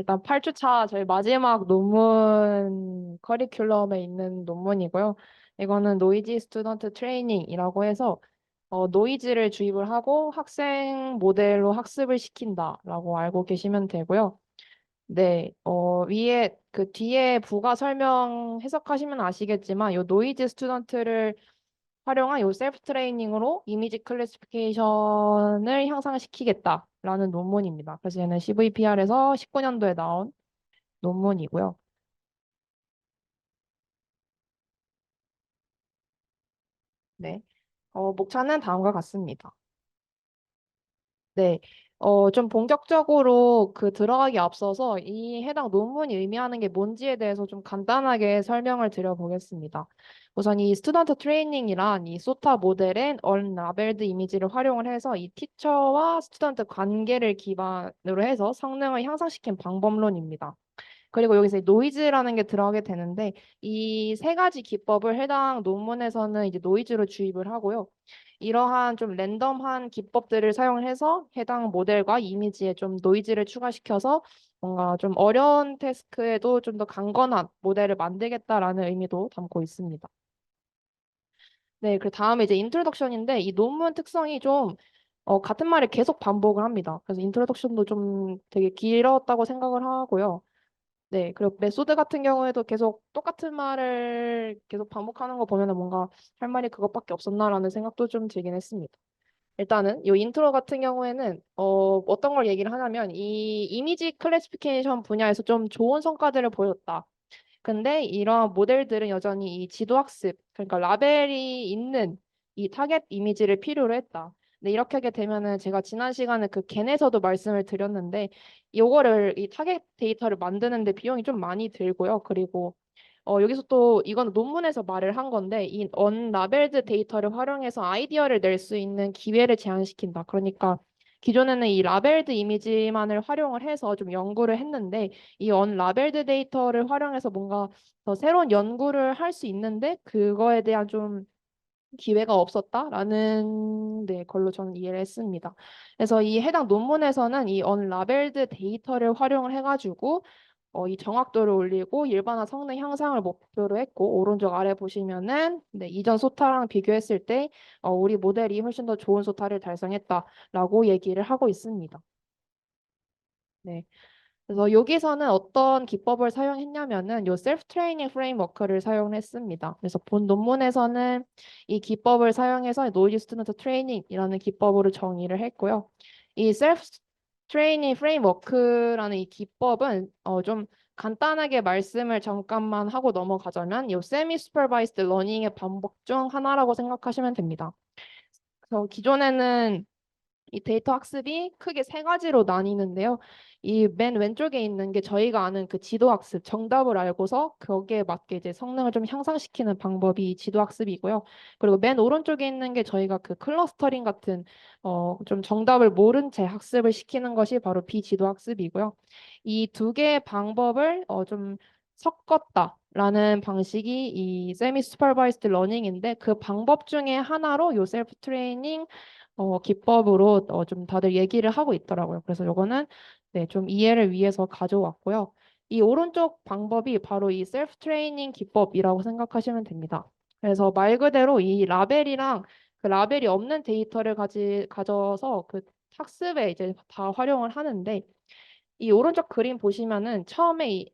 일단 8주차 저희 마지막 논문 커리큘럼에 있는 논문이고요. 이거는 노이지 스튜던트 트레이닝이라고 해서 노이즈를 주입을 하고 학생 모델로 학습을 시킨다라고 알고 계시면 되고요. 네, 위에 그 뒤에 부가 설명 해석하시면 아시겠지만 요 노이즈 스튜던트를 활용한 요 셀프 트레이닝으로 이미지 클래시피케이션을 향상시키겠다라는 논문입니다. 그래서 얘는 CVPR에서 19년도에 나온 논문이고요. 네. 목차는 다음과 같습니다. 네. 좀 본격적으로 그 들어가기 앞서서 이 해당 논문이 의미하는 게 뭔지에 대해서 좀 간단하게 설명을 드려보겠습니다. 우선 이 스튜던트 트레이닝이란 이 소타 모델엔 언라벨드 이미지를 활용을 해서 이 티처와 스튜던트 관계를 기반으로 해서 성능을 향상시킨 방법론입니다. 그리고 여기서 노이즈라는 게 들어가게 되는데 이 세 가지 기법을 해당 논문에서는 이제 노이즈로 주입을 하고요. 이러한 좀 랜덤한 기법들을 사용해서 해당 모델과 이미지에 좀 노이즈를 추가시켜서 뭔가 좀 어려운 태스크에도 좀 더 강건한 모델을 만들겠다라는 의미도 담고 있습니다. 네, 그 다음에 이제 인트로덕션인데 이 논문 특성이 좀 같은 말을 계속 반복을 합니다. 그래서 인트로덕션도 좀 되게 길었다고 생각을 하고요. 네, 그리고 메소드 같은 경우에도 계속 똑같은 말을 계속 반복하는 거 보면은 뭔가 할 말이 그것밖에 없었나라는 생각도 좀 들긴 했습니다. 일단은 이 인트로 같은 경우에는 어떤 걸 얘기를 하냐면 이 이미지 클래시피케이션 분야에서 좀 좋은 성과들을 보였다. 근데 이런 모델들은 여전히 이 지도학습, 그러니까 라벨이 있는 이 타겟 이미지를 필요로 했다. 근데 이렇게 하게 되면은 제가 지난 시간에 그 겐에서도 말씀을 드렸는데 요거를 이 타겟 데이터를 만드는데 비용이 좀 많이 들고요. 그리고 여기서 또 이건 논문에서 말을 한 건데 이 언라벨드 데이터를 활용해서 아이디어를 낼 수 있는 기회를 제한시킨다. 그러니까 기존에는 이 라벨드 이미지만을 활용을 해서 좀 연구를 했는데 이 언라벨드 데이터를 활용해서 뭔가 더 새로운 연구를 할 수 있는데 그거에 대한 좀 기회가 없었다라는 네, 걸로 저는 이해를 했습니다. 그래서 이 해당 논문에서는 이 언라벨드 데이터를 활용을 해가지고 이 정확도를 올리고 일반화 성능 향상을 목표로 했고 오른쪽 아래 보시면은 네, 이전 소타랑 비교했을 때 우리 모델이 훨씬 더 좋은 소타를 달성했다라고 얘기를 하고 있습니다. 네. 그래서 여기서는 어떤 기법을 사용했냐면은 요 셀프 트레이닝 프레임워크를 사용했습니다. 그래서 본 논문에서는 이 기법을 사용해서 노이즈 스튜던트 트레이닝이라는 기법으로 정의를 했고요. 이 셀프 트레이닝 프레임워크라는 이 기법은 좀 간단하게 말씀을 잠깐만 하고 넘어가자면 요 세미 슈퍼바이스드 러닝의 반복 중 하나라고 생각하시면 됩니다. 그래서 기존에는 이 데이터 학습이 크게 세 가지로 나뉘는데요. 이 맨 왼쪽에 있는 게 저희가 아는 그 지도 학습, 정답을 알고서 거기에 맞게 이제 성능을 좀 향상시키는 방법이 지도 학습이고요. 그리고 맨 오른쪽에 있는 게 저희가 그 클러스터링 같은 좀 정답을 모른 채 학습을 시키는 것이 바로 비지도 학습이고요. 이 두 개의 방법을 좀 섞었다라는 방식이 이 세미 슈퍼바이스드 러닝인데 그 방법 중에 하나로 요 셀프 트레이닝 기법으로 좀 다들 얘기를 하고 있더라고요. 그래서 요거는 네, 좀 이해를 위해서 가져왔고요. 이 오른쪽 방법이 바로 이 셀프 트레이닝 기법이라고 생각하시면 됩니다. 그래서 말 그대로 이 라벨이랑 그 라벨이 없는 데이터를 가져서 그 학습에 이제 다 활용을 하는데 이 오른쪽 그림 보시면은 처음에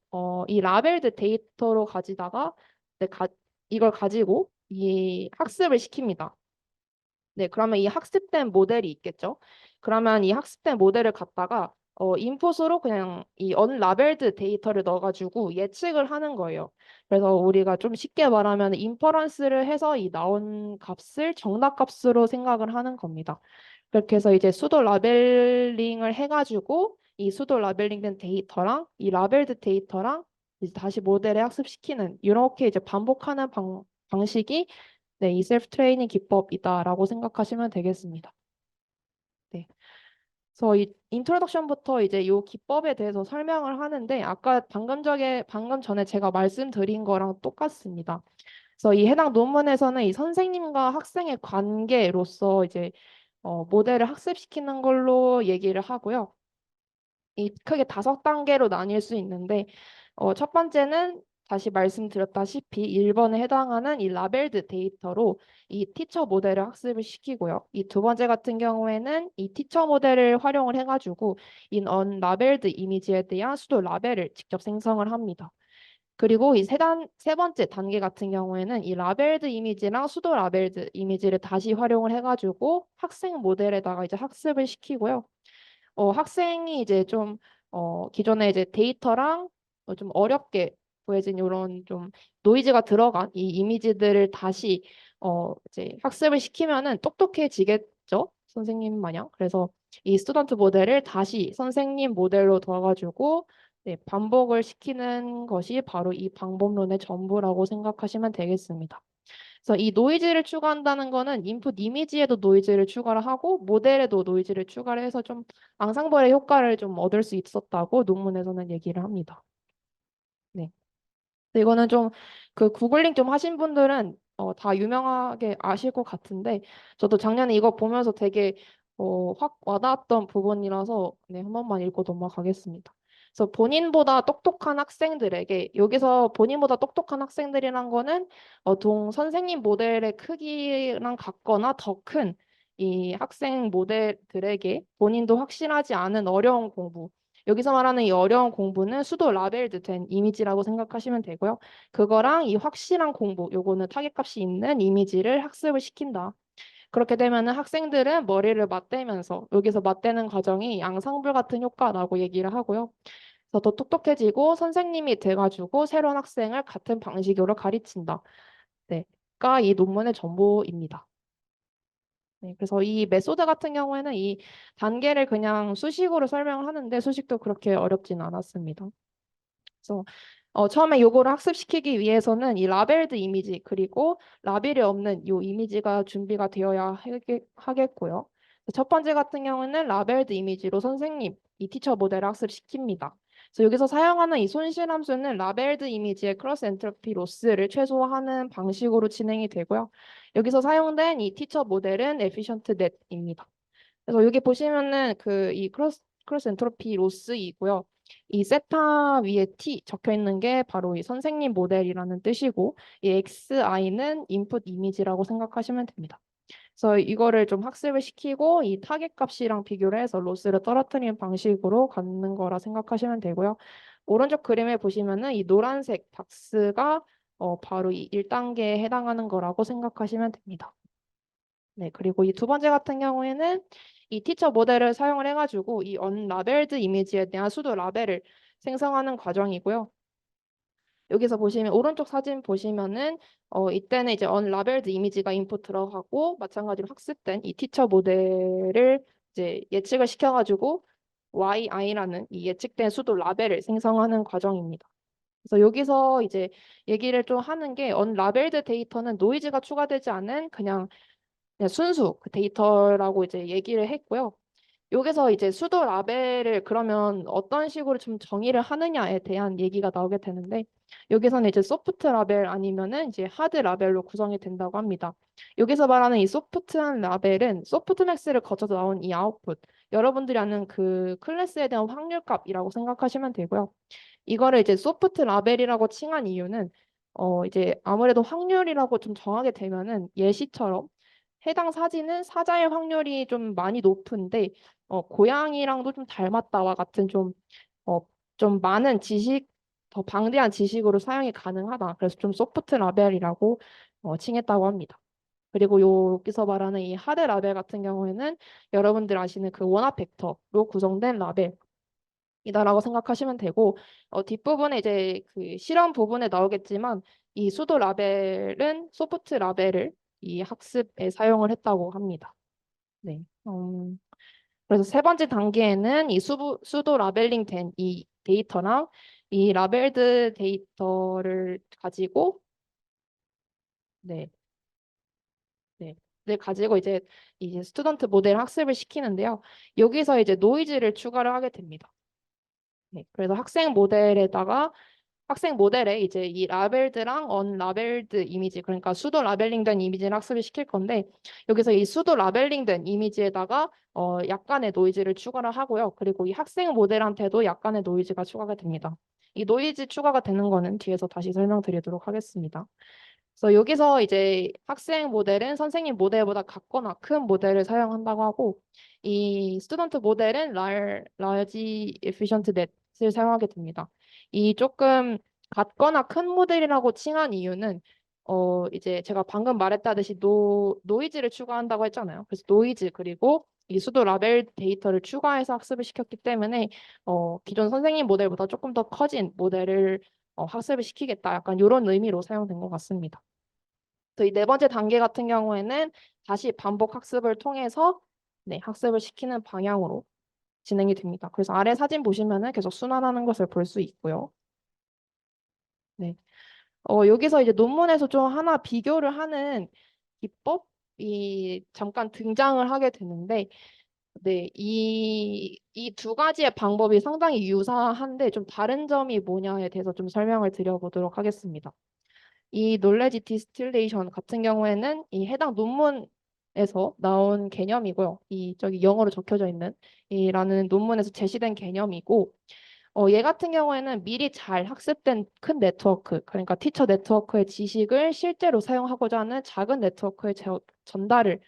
이 라벨드 데이터로 가지다가 네, 이걸 가지고 이 학습을 시킵니다. 네, 그러면 이 학습된 모델이 있겠죠. 그러면 이 학습된 모델을 갖다가 인풋으로 그냥 이 언라벨드 데이터를 넣어가지고 예측을 하는 거예요. 그래서 우리가 좀 쉽게 말하면 인퍼런스를 해서 이 나온 값을 정답 값으로 생각을 하는 겁니다. 그렇게 해서 이제 수도 라벨링을 해가지고 이 수도 라벨링된 데이터랑 이 라벨드 데이터랑 이제 다시 모델에 학습시키는 이렇게 이제 반복하는 방식이 네, 이 셀프 트레이닝 기법이다라고 생각하시면 되겠습니다. 네. 그래서 이 인트로덕션부터 이제 이 기법에 대해서 설명을 하는데 아까 방금 전에 제가 말씀드린 거랑 똑같습니다. 그래서 이 해당 논문에서는 이 선생님과 학생의 관계로서 이제 모델을 학습시키는 걸로 얘기를 하고요. 이 크게 5단계로 나뉠 수 있는데 첫 번째는 다시 말씀드렸다시피 1번에 해당하는 이 라벨드 데이터로 이 티처 모델을 학습을 시키고요. 이 두 번째 같은 경우에는 이 티처 모델을 활용을 해가지고 이 언라벨드 이미지에 대한 수도 라벨을 직접 생성을 합니다. 그리고 이 세 번째 단계 같은 경우에는 이 라벨드 이미지랑 수도 라벨드 이미지를 다시 활용을 해가지고 학생 모델에다가 이제 학습을 시키고요. 학생이 이제 좀, 기존에 이제 데이터랑 좀 어렵게 구해진 이런 좀 노이즈가 들어간 이 이미지들을 다시, 이제 학습을 시키면은 똑똑해지겠죠? 선생님 마냥. 그래서 이 스튜던트 모델을 다시 선생님 모델로 둬가지고 네, 반복을 시키는 것이 바로 이 방법론의 전부라고 생각하시면 되겠습니다. 그래서 이 노이즈를 추가한다는 거는 인풋 이미지에도 노이즈를 추가를 하고 모델에도 노이즈를 추가를 해서 좀 앙상블의 효과를 좀 얻을 수 있었다고 논문에서는 얘기를 합니다. 네. 근데 이거는 좀 그 구글링 좀 하신 분들은 다 유명하게 아실 것 같은데 저도 작년에 이거 보면서 되게 확 와닿았던 부분이라서 네, 한 번만 읽고 넘어가겠습니다. 그래서 본인보다 똑똑한 학생들에게 여기서 본인보다 똑똑한 학생들이란 거는 동 선생님 모델의 크기랑 같거나 더 큰 이 학생 모델들에게 본인도 확실하지 않은 어려운 공부 여기서 말하는 이 어려운 공부는 수도 라벨드 된 이미지라고 생각하시면 되고요. 그거랑 이 확실한 공부, 요거는 타겟값이 있는 이미지를 학습을 시킨다. 그렇게 되면은 학생들은 머리를 맞대면서 여기서 맞대는 과정이 양상불 같은 효과라고 얘기를 하고요. 그래서 더 똑똑해지고 선생님이 돼가지고 새로운 학생을 같은 방식으로 가르친다. 네, 가 이 논문의 전부입니다. 네, 그래서 이 메소드 같은 경우에는 이 단계를 그냥 수식으로 설명을 하는데 수식도 그렇게 어렵진 않았습니다. 그래서 처음에 요거를 학습시키기 위해서는 이 라벨드 이미지 그리고 라벨이 없는 요 이미지가 준비가 되어야 하겠고요. 첫 번째 같은 경우는 라벨드 이미지로 선생님 이 티처 모델을 학습시킵니다. 그래서 여기서 사용하는 이 손실 함수는 라벨드 이미지의 크로스 엔트로피 로스를 최소화하는 방식으로 진행이 되고요. 여기서 사용된 이 티처 모델은 efficient net입니다. 그래서 여기 보시면은 그 이 크로스 엔트로피 로스이고요. 이 세타 위에 T 적혀 있는 게 바로 이 선생님 모델이라는 뜻이고 이 XI는 인풋 이미지라고 생각하시면 됩니다. 그래서 이거를 좀 학습을 시키고 이 타겟 값이랑 비교를 해서 로스를 떨어뜨리는 방식으로 갖는 거라 생각하시면 되고요. 오른쪽 그림에 보시면은 이 노란색 박스가 바로 이 1단계에 해당하는 거라고 생각하시면 됩니다. 네, 그리고 이 두 번째 같은 경우에는 이 티처 모델을 사용을 해가지고 이 언라벨드 이미지에 대한 수도 라벨을 생성하는 과정이고요. 여기서 보시면 오른쪽 사진 보시면은 이때는 이제 언라벨드 이미지가 인풋 들어가고 마찬가지로 학습된 이 티처 모델을 이제 예측을 시켜가지고 YI라는 이 예측된 수도 라벨을 생성하는 과정입니다. 그래서 여기서 이제 얘기를 좀 하는 게 언라벨드 데이터는 노이즈가 추가되지 않은 그냥 순수 그 데이터라고 이제 얘기를 했고요. 여기서 이제 수도 라벨을 그러면 어떤 식으로 좀 정의를 하느냐에 대한 얘기가 나오게 되는데 여기서는 이제 소프트 라벨 아니면은 이제 하드 라벨로 구성이 된다고 합니다. 여기서 말하는 이 소프트한 라벨은 소프트맥스를 거쳐서 나온 이 아웃풋 여러분들이 아는 그 클래스에 대한 확률값이라고 생각하시면 되고요. 이거를 이제 소프트 라벨이라고 칭한 이유는 이제 아무래도 확률이라고 좀 정하게 되면은 예시처럼 해당 사진은 사자의 확률이 좀 많이 높은데 고양이랑도 좀 닮았다와 같은 어, 좀 많은 지식, 더 방대한 지식으로 사용이 가능하다. 그래서 좀 소프트 라벨이라고 칭했다고 합니다. 그리고 여기서 말하는 이 하드 라벨 같은 경우에는 여러분들 아시는 그 원합 벡터로 구성된 라벨이다라고 생각하시면 되고 뒷부분에 이제 그 실험 부분에 나오겠지만 이 수도 라벨은 소프트 라벨을 이 학습에 사용을 했다고 합니다. 네. 그래서 세 번째 단계에는 이 수도 라벨링 된 이 데이터랑 이 라벨드 데이터를 가지고 네, 네, 네 가지고 이제 스튜던트 모델 학습을 시키는데요. 여기서 이제 노이즈를 추가를 하게 됩니다. 네, 그래서 학생 모델에다가 학생 모델에 이제 이 라벨드랑 언라벨드 이미지, 그러니까 수도 라벨링된 이미지를 학습을 시킬 건데, 여기서 이 수도 라벨링된 이미지에다가 약간의 노이즈를 추가를 하고요. 그리고 이 학생 모델한테도 약간의 노이즈가 추가가 됩니다. 이 노이즈 추가가 되는 거는 뒤에서 다시 설명드리도록 하겠습니다. 그래서 여기서 이제 학생 모델은 선생님 모델보다 작거나 큰 모델을 사용한다고 하고, 이 스튜던트 모델은 large efficient net을 사용하게 됩니다. 이 조금 같거나 큰 모델이라고 칭한 이유는 이제 제가 방금 말했다듯이 노이즈를 추가한다고 했잖아요. 그래서 노이즈 그리고 이 수도 라벨 데이터를 추가해서 학습을 시켰기 때문에 기존 선생님 모델보다 조금 더 커진 모델을 학습을 시키겠다. 약간 이런 의미로 사용된 것 같습니다. 또 이 네 번째 단계 같은 경우에는 다시 반복 학습을 통해서 네, 학습을 시키는 방향으로 진행이 됩니다. 그래서 아래 사진 보시면은 계속 순환하는 것을 볼 수 있고요. 네. 여기서 이제 논문에서 좀 하나 비교를 하는 기법이 잠깐 등장을 하게 되는데, 네, 이 두 가지의 방법이 상당히 유사한데 좀 다른 점이 뭐냐에 대해서 좀 설명을 드려보도록 하겠습니다. 이 knowledge distillation 같은 경우에는 이 해당 논문에서 나온 개념이고요. 이 저기 영어로 적혀져 있는 이라는 논문에서 제시된 개념이고, 얘 같은 경우에는 미리 잘 학습된 큰 네트워크, 그러니까 티처 네트워크의 지식을 실제로 사용하고자 하는 작은 네트워크에 전달을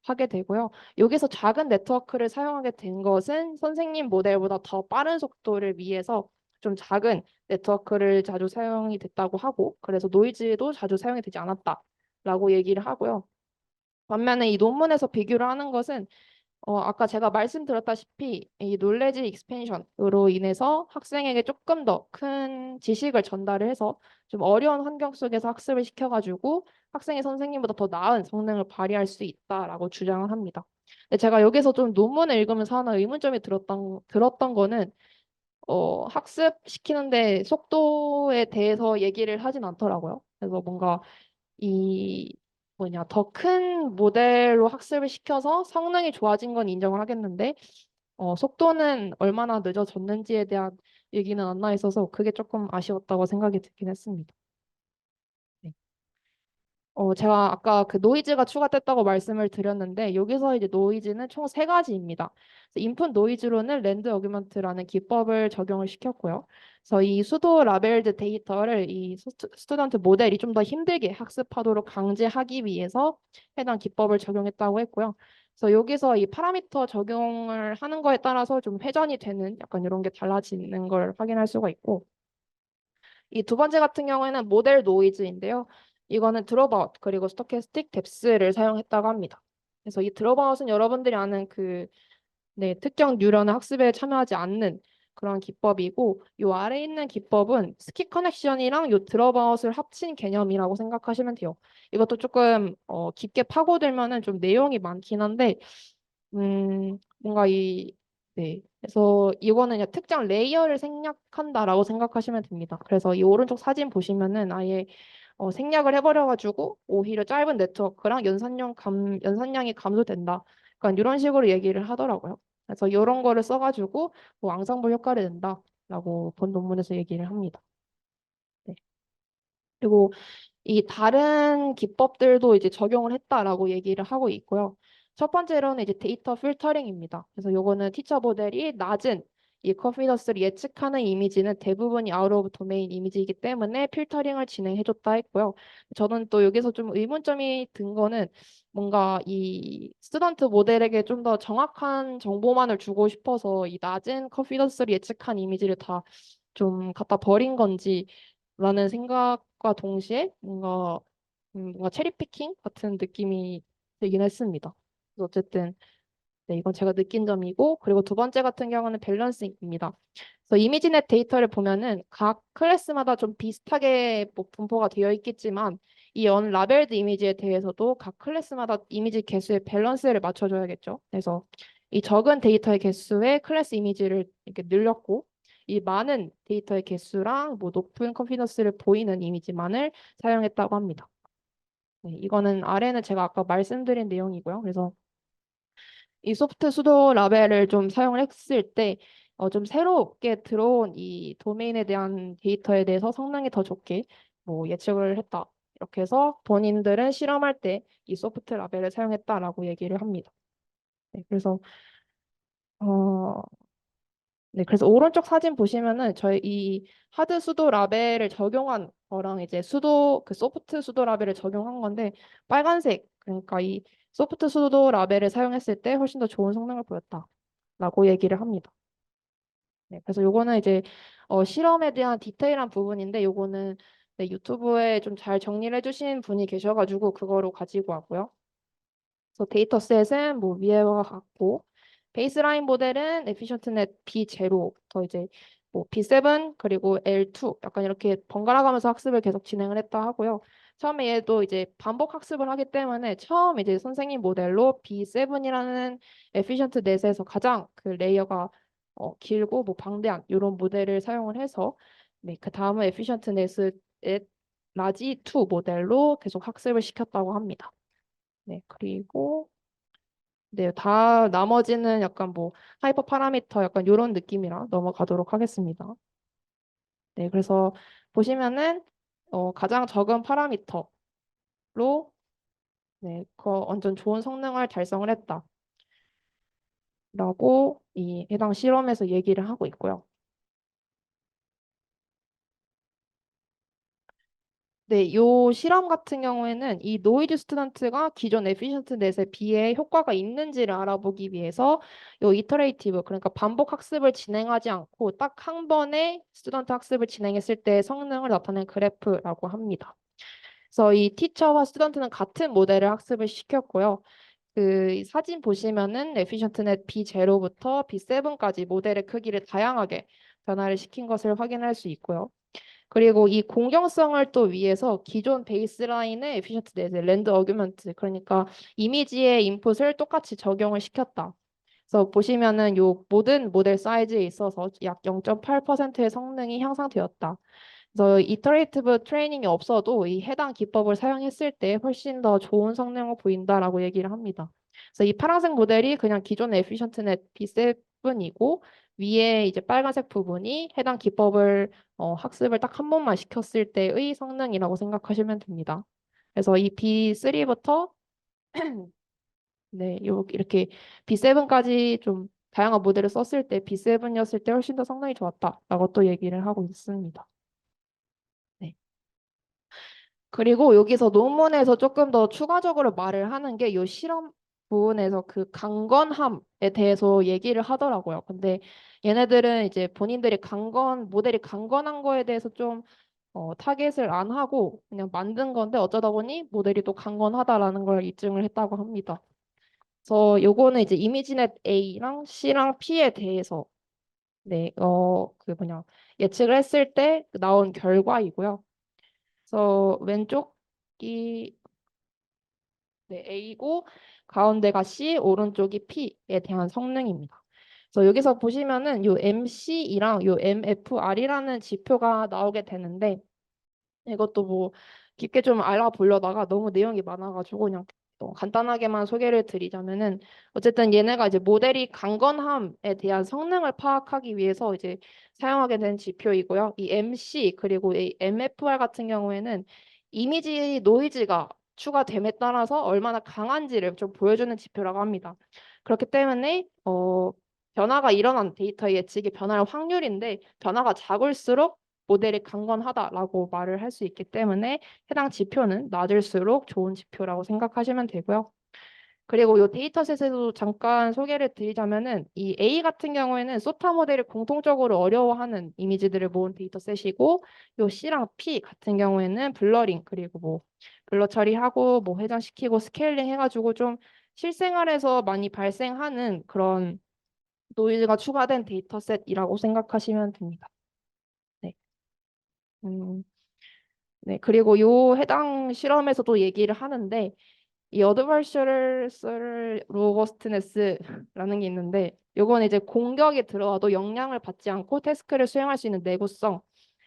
하게 되고요. 여기서 작은 네트워크를 사용하게 된 것은 선생님 모델보다 더 빠른 속도를 위해서 좀 작은 네트워크를 자주 사용이 됐다고 하고, 그래서 노이즈도 자주 사용이 되지 않았다라고 얘기를 하고요. 반면에 이 논문에서 비교를 하는 것은 아까 제가 말씀드렸다시피 이 놀래지 익스펜션으로 인해서 학생에게 조금 더 큰 지식을 전달을 해서 좀 어려운 환경 속에서 학습을 시켜가지고 학생이 선생님보다 더 나은 성능을 발휘할 수 있다라고 주장을 합니다. 근데 제가 여기서 좀 논문을 읽으면서 하나 의문점이 들었던 거는 학습시키는데 속도에 대해서 얘기를 하진 않더라고요. 그래서 뭔가 이 뭐냐 더 큰 모델로 학습을 시켜서 성능이 좋아진 건 인정을 하겠는데 속도는 얼마나 늦어졌는지에 대한 얘기는 안 나와 있어서 그게 조금 아쉬웠다고 생각이 들긴 했습니다. 네. 제가 아까 그 노이즈가 추가됐다고 말씀을 드렸는데 여기서 이제 노이즈는 총 세 가지입니다. 인풋 노이즈로는 랜드 어규먼트라는 기법을 적용을 시켰고요. 그래서 이 수도 라벨드 데이터를 이 스튜던트 모델이 좀 더 힘들게 학습하도록 강제하기 위해서 해당 기법을 적용했다고 했고요. 그래서 여기서 이 파라미터 적용을 하는 거에 따라서 좀 회전이 되는 약간 이런 게 달라지는 걸 확인할 수가 있고 이 두 번째 같은 경우에는 모델 노이즈인데요. 이거는 드롭아웃 그리고 스토캐스틱 뎁스를 사용했다고 합니다. 그래서 이 드롭아웃은 여러분들이 아는 그 네, 특정 뉴런의 학습에 참여하지 않는 그런 기법이고 요 아래에 있는 기법은 스킵 커넥션이랑 요 드롭아웃을 합친 개념이라고 생각하시면 돼요. 이것도 조금 깊게 파고들면은 좀 내용이 많긴 한데 뭔가 네. 그래서 이거는 그냥 특정 레이어를 생략한다라고 생각하시면 됩니다. 그래서 이 오른쪽 사진 보시면은 아예 생략을 해버려가지고 오히려 짧은 네트워크랑 연산량이 감소된다. 그러니까 이런 식으로 얘기를 하더라고요. 그래서 이런 거를 써가지고 뭐 앙상블 효과를 낸다라고 본 논문에서 얘기를 합니다. 네. 그리고 이 다른 기법들도 이제 적용을 했다라고 얘기를 하고 있고요. 첫 번째로는 이제 데이터 필터링입니다. 그래서 요거는 티처 모델이 낮은 이 컨피던스를 예측하는 이미지는 대부분이 아웃 오브 도메인 이미지이기 때문에 필터링을 진행해줬다 했고요. 저는 또 여기서 좀 의문점이 든 거는 뭔가 이 스튜던트 모델에게 좀 더 정확한 정보만을 주고 싶어서 이 낮은 컨피던스를 예측한 이미지를 다 좀 갖다 버린 건지 라는 생각과 동시에 뭔가 체리피킹 같은 느낌이 들긴 했습니다. 그래서 어쨌든 네, 이건 제가 느낀 점이고 그리고 두 번째 같은 경우는 밸런싱입니다. 그래서 이미지넷 데이터를 보면은 각 클래스마다 좀 비슷하게 뭐 분포가 되어 있겠지만 이 언라벨드 이미지에 대해서도 각 클래스마다 이미지 개수의 밸런스를 맞춰줘야겠죠. 그래서 이 적은 데이터의 개수에 클래스 이미지를 이렇게 늘렸고 이 많은 데이터의 개수랑 뭐 높은 컨피던스를 보이는 이미지만을 사용했다고 합니다. 네, 이거는 아래는 제가 아까 말씀드린 내용이고요. 그래서 이 소프트 수도 라벨을 좀 사용을 했을 때 좀 새롭게 들어온 이 도메인에 대한 데이터에 대해서 성능이 더 좋게 뭐 예측을 했다. 이렇게 해서 본인들은 실험할 때 이 소프트 라벨을 사용했다라고 얘기를 합니다. 네, 그래서 어, 네, 그래서 오른쪽 사진 보시면은 저희 이 하드 수도 라벨을 적용한 거랑 이제 수도 그 소프트 수도 라벨을 적용한 건데 빨간색 그러니까 이 소프트 수도 라벨을 사용했을 때 훨씬 더 좋은 성능을 보였다라고 얘기를 합니다. 네, 그래서 요거는 이제 실험에 대한 디테일한 부분인데 요거는 네, 유튜브에 좀 잘 정리를 해주신 분이 계셔가지고 그거로 가지고 왔고요. 그래서 데이터셋은 뭐 위에와 같고 베이스라인 모델은 에피션트넷 B0부터 이제 뭐 B7 그리고 L2 약간 이렇게 번갈아 가면서 학습을 계속 진행을 했다 하고요. 처음에 얘도 이제 반복 학습을 하기 때문에 처음 이제 선생님 모델로 B7이라는 에피션트 넷에서 가장 그 레이어가 길고 뭐 방대한 이런 모델을 사용을 해서 네, 그 다음은 에피션트 넷을 라지 2 모델로 계속 학습을 시켰다고 합니다. 네, 그리고 네, 다 나머지는 약간 뭐 하이퍼 파라미터 약간 이런 느낌이라 넘어가도록 하겠습니다. 네, 그래서 보시면은 가장 적은 파라미터로 네, 완전 좋은 성능을 달성을 했다라고 이 해당 실험에서 얘기를 하고 있고요. 네, 요 실험 같은 경우에는 이 노이즈 스튜던트가 기존 에피션트 넷에 비해 효과가 있는지를 알아보기 위해서 요 이터레이티브 그러니까 반복 학습을 진행하지 않고 딱 한 번에 스튜던트 학습을 진행했을 때 성능을 나타낸 그래프라고 합니다. 그래서 이 티처와 스튜던트는 같은 모델을 학습을 시켰고요. 그 사진 보시면은 에피션트넷 B0부터 B7까지 모델의 크기를 다양하게 변화를 시킨 것을 확인할 수 있고요. 그리고 이 공정성을 또 위해서 기존 베이스라인의 에피션트 넷의 랜드 어규먼트 그러니까 이미지의 인풋을 똑같이 적용을 시켰다. 그래서 보시면은 요 모든 모델 사이즈에 있어서 약 0.8%의 성능이 향상되었다. 그래서 이터레이티브 트레이닝이 없어도 이 해당 기법을 사용했을 때 훨씬 더 좋은 성능을 보인다라고 얘기를 합니다. 그래서 이 파란색 모델이 그냥 기존의 에피션트넷 B7이고 위에 이제 빨간색 부분이 해당 기법을 학습을 딱 한 번만 시켰을 때의 성능이라고 생각하시면 됩니다. 그래서 이 B3부터 네, 이렇게 B7까지 좀 다양한 모델을 썼을 때 B7이었을 때 훨씬 더 성능이 좋았다라고 또 얘기를 하고 있습니다. 네. 그리고 여기서 논문에서 조금 더 추가적으로 말을 하는 게 이 실험 부분에서 그 강건함에 대해서 얘기를 하더라고요. 근데 얘네들은 이제 본인들이 모델이 강건한 거에 대해서 좀 타겟을 안 하고 그냥 만든 건데 어쩌다 보니 모델이 또 강건하다라는 걸 입증을 했다고 합니다. 그래서 요거는 이제 이미지넷 A랑 C랑 P에 대해서 네, 그 뭐냐 예측을 했을 때 나온 결과이고요. 그래서 왼쪽이 네, A고 가운데가 C, 오른쪽이 P에 대한 성능입니다. 그래서 여기서 보시면은 요 MC이랑 요 MFR이라는 지표가 나오게 되는데 이것도 뭐 깊게 좀 알아보려다가 너무 내용이 많아가지고 그냥 간단하게만 소개를 드리자면은 어쨌든 얘네가 이제 모델이 강건함에 대한 성능을 파악하기 위해서 이제 사용하게 된 지표이고요. 이 MC 그리고 이 MFR 같은 경우에는 이미지 노이즈가 추가됨에 따라서 얼마나 강한지를 좀 보여주는 지표라고 합니다. 그렇기 때문에 변화가 일어난 데이터의 예측이 변할 확률인데 변화가 작을수록 모델이 강건하다라고 말을 할 수 있기 때문에 해당 지표는 낮을수록 좋은 지표라고 생각하시면 되고요. 그리고 이 데이터셋에도 잠깐 소개를 드리자면은 이 A 같은 경우에는 소타 모델이 공통적으로 어려워하는 이미지들을 모은 데이터셋이고 요 C랑 P 같은 경우에는 블러링 그리고 뭐 블러 처리하고 뭐 회전시키고 스케일링 해가지고 좀 실생활에서 많이 발생하는 그런 노이즈가 추가된 데이터셋이라고 생각하시면 됩니다. 네. 음, 네, 그리고 요 해당 실험에서도 얘기를 하는데 이 어드버셔럴 로버스트네스라는 게 있는데 요건 이제 공격이 들어와도 영향을 받지 않고 태스크를 수행할 수 있는 내구성을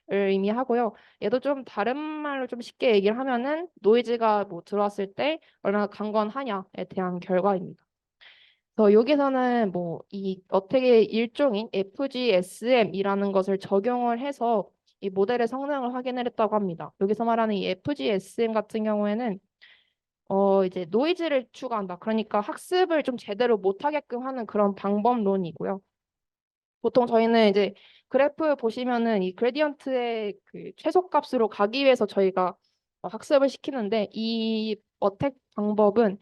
의미하고요. 얘도 좀 다른 말로 좀 쉽게 얘기를 하면은 노이즈가 뭐 들어왔을 때 얼마나 강건하냐에 대한 결과입니다. 그래서 여기서는 뭐 이 어떻게 일종인 FGSM이라는 것을 적용을 해서 이 모델의 성능을 확인을 했다고 합니다. 여기서 말하는 이 FGSM 같은 경우에는 이제 노이즈를 추가한다. 그러니까 학습을 좀 제대로 못하게끔 하는 그런 방법론이고요. 보통 저희는 이제 그래프 보시면은 이 그레디언트의 그 최소값으로 가기 위해서 저희가 학습을 시키는데 이 어택 방법은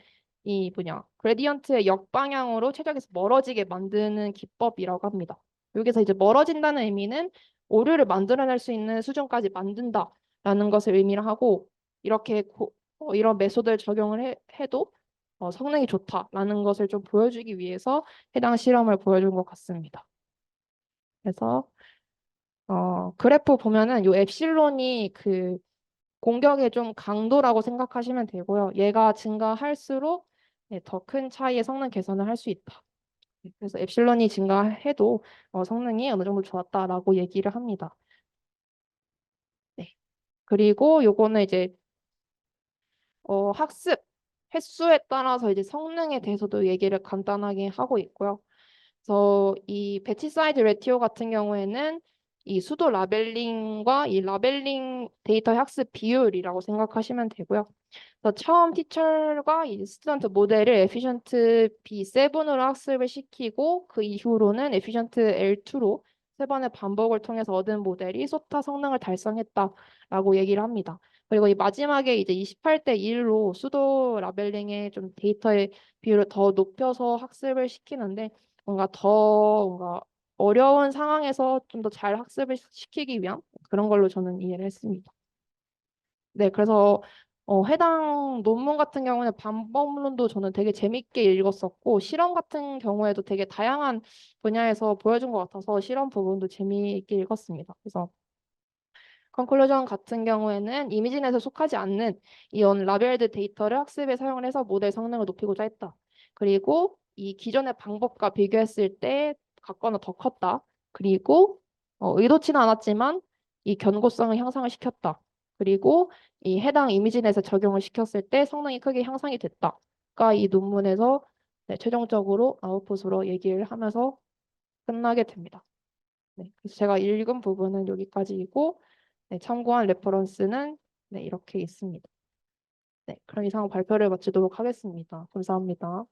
이 뭐냐 그레디언트의 역방향으로 최적에서 멀어지게 만드는 기법이라고 합니다. 여기서 이제 멀어진다는 의미는 오류를 만들어낼 수 있는 수준까지 만든다라는 것을 의미를 하고 이렇게 이런 메소드를 적용을 해도 성능이 좋다라는 것을 좀 보여주기 위해서 해당 실험을 보여준 것 같습니다. 그래서 그래프 보면은 요 엡실론이 그 공격의 좀 강도라고 생각하시면 되고요. 얘가 증가할수록 더 큰 차이의 성능 개선을 할 수 있다. 그래서 엡실론이 증가해도 성능이 어느 정도 좋았다라고 얘기를 합니다. 네. 그리고 요거는 이제 학습 횟수에 따라서 이제 성능에 대해서도 얘기를 간단하게 하고 있고요. 그래서 이 배치 사이즈 레티오 같은 경우에는 이 수도 라벨링과 이 라벨링 데이터 학습 비율이라고 생각하시면 되고요. 그래서 처음 티처가 이 스튜던트 모델을 에피션트 B7으로 학습을 시키고 그 이후로는 에피션트 L2로 세 번의 반복을 통해서 얻은 모델이 소타 성능을 달성했다라고 얘기를 합니다. 그리고 이 마지막에 이제 28대 1로 수도 라벨링의 좀 데이터의 비율을 더 높여서 학습을 시키는데 뭔가 어려운 상황에서 좀 더 잘 학습을 시키기 위한 그런 걸로 저는 이해를 했습니다. 네, 그래서 해당 논문 같은 경우는 방법론도 저는 되게 재밌게 읽었었고 실험 같은 경우에도 되게 다양한 분야에서 보여준 것 같아서 실험 부분도 재미있게 읽었습니다. 그래서 컨클루전 같은 경우에는 이미지넷에 속하지 않는 이온 라벨드 데이터를 학습에 사용을 해서 모델 성능을 높이고자 했다. 그리고 이 기존의 방법과 비교했을 때 같거나 더 컸다. 그리고 의도치는 않았지만 이 견고성을 향상을 시켰다. 그리고 이 해당 이미지넷에 적용을 시켰을 때 성능이 크게 향상이 됐다.가 이 논문에서 네, 최종적으로 아웃풋으로 얘기를 하면서 끝나게 됩니다. 네, 그래서 제가 읽은 부분은 여기까지이고 네, 참고한 레퍼런스는 네, 이렇게 있습니다. 네, 그럼 이상 발표를 마치도록 하겠습니다. 감사합니다.